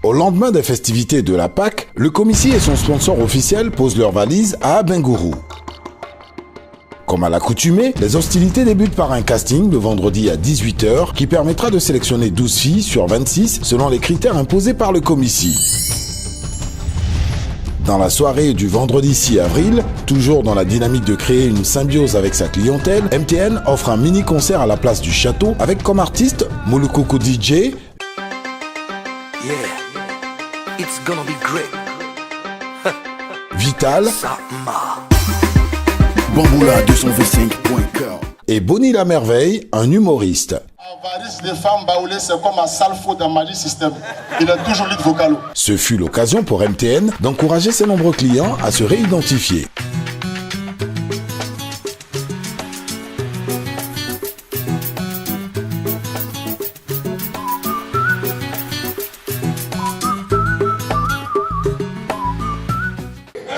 Au lendemain des festivités de la Pâques, le commissaire et son sponsor officiel posent leurs valises à Abengourou. Comme à l'accoutumée, les hostilités débutent par un casting le vendredi à 18 h qui permettra de sélectionner 12 filles sur 26 selon les critères imposés par le commissaire. Dans la soirée du vendredi 6 avril, toujours dans la dynamique de créer une symbiose avec sa clientèle, MTN offre un mini-concert à la place du château avec comme artiste Moulukoukou DJ, Yeah, it's gonna be great. Vital Bamboula 225.com et Bonnie la Merveille, un humoriste. Avarice des femmes baoulées, c'est comme un sale faux dans Magic System. Il a toujours lead vocal. Ce fut l'occasion pour MTN d'encourager ses nombreux clients à se réidentifier.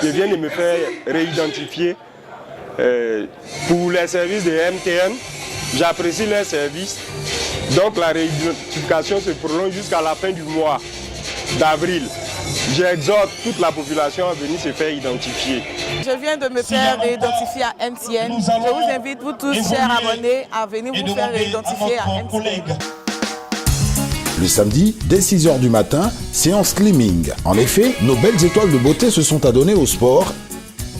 Je viens de me faire réidentifier pour les services de MTN. J'apprécie leurs services. Donc la réidentification se prolonge jusqu'à la fin du mois d'avril. J'exhorte toute la population à venir se faire identifier. Je viens de me faire réidentifier à MTN. Je vous invite, vous tous, chers abonnés, à venir vous faire réidentifier à MTN. Le samedi, dès 6 h du matin, séance slimming. En effet, nos belles étoiles de beauté se sont adonnées au sport,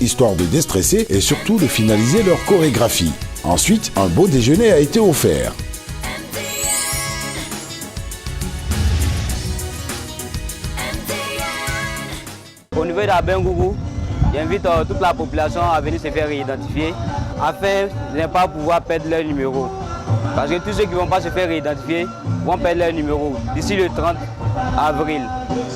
histoire de déstresser et surtout de finaliser leur chorégraphie. Ensuite, un beau déjeuner a été offert. Au niveau d'Abengourou, j'invite toute la population à venir se faire réidentifier afin de ne pas pouvoir perdre leur numéro. Parce que tous ceux qui ne vont pas se faire réidentifier vont perdre leur numéro d'ici le 30 avril.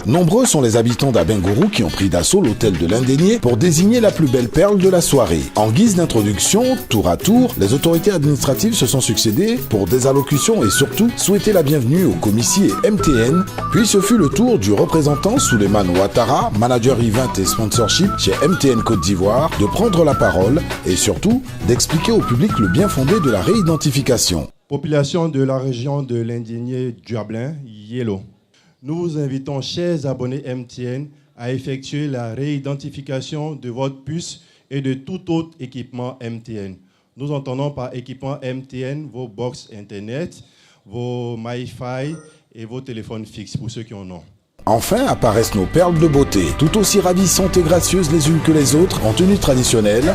Nombreux sont les habitants d'Abengourou qui ont pris d'assaut l'hôtel de l'Indénié pour désigner la plus belle perle de la soirée. En guise d'introduction, tour à tour, les autorités administratives se sont succédées pour des allocutions et surtout souhaiter la bienvenue au commissaire MTN. Puis ce fut le tour du représentant Souleymane Ouattara, manager event et sponsorship chez MTN Côte d'Ivoire, de prendre la parole et surtout d'expliquer au public le bien fondé de la réidentification. Population de la région de l'Indénié-Duablin, Yellow. Nous vous invitons, chers abonnés MTN, à effectuer la réidentification de votre puce et de tout autre équipement MTN. Nous entendons par équipement MTN vos box Internet, vos MiFi et vos téléphones fixes pour ceux qui en ont. Enfin apparaissent nos perles de beauté, tout aussi ravissantes et gracieuses les unes que les autres, en tenue traditionnelle.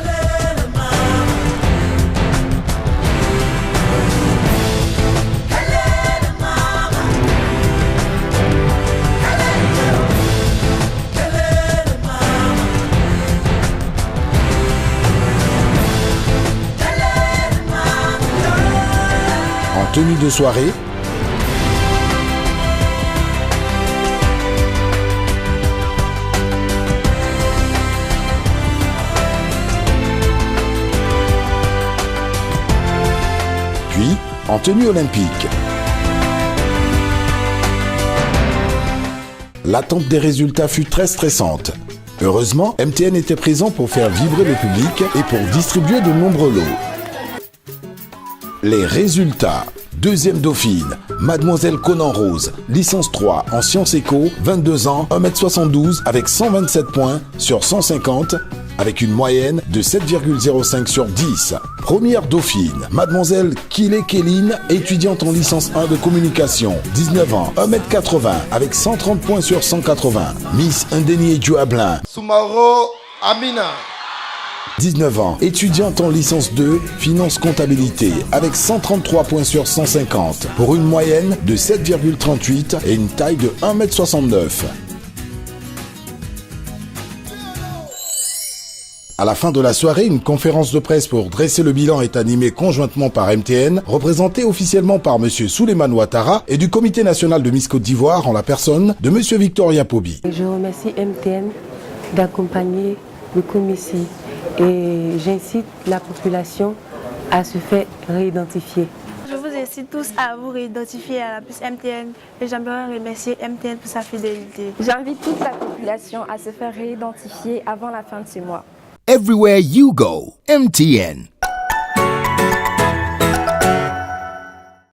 En tenue de soirée, puis en tenue olympique. L'attente des résultats fut très stressante. Heureusement, MTN était présent pour faire vibrer le public et pour distribuer de nombreux lots. Les résultats. Deuxième dauphine, Mademoiselle Conan Rose, licence 3 en sciences éco, 22 ans, 1m72 avec 127 points sur 150 avec une moyenne de 7,05 sur 10. Première dauphine, Mademoiselle Kile Kéline, étudiante en licence 1 de communication, 19 ans, 1m80 avec 130 points sur 180. Miss Indénié-Duablin. Soumaro Amina. 19 ans, étudiante en licence 2, finance comptabilité, avec 133 points sur 150, pour une moyenne de 7,38 et une taille de 1m69. À la fin de la soirée, une conférence de presse pour dresser le bilan est animée conjointement par MTN, représentée officiellement par M. Souleymane Ouattara et du Comité national de Miss Côte d'Ivoire en la personne de M. Victoria Pobi. Je remercie MTN d'accompagner le commissaire et j'incite la population à se faire réidentifier. Je vous incite tous à vous réidentifier à la puce MTN et j'aimerais remercier MTN pour sa fidélité. J'invite toute la population à se faire réidentifier avant la fin de ce mois. Everywhere you go, MTN.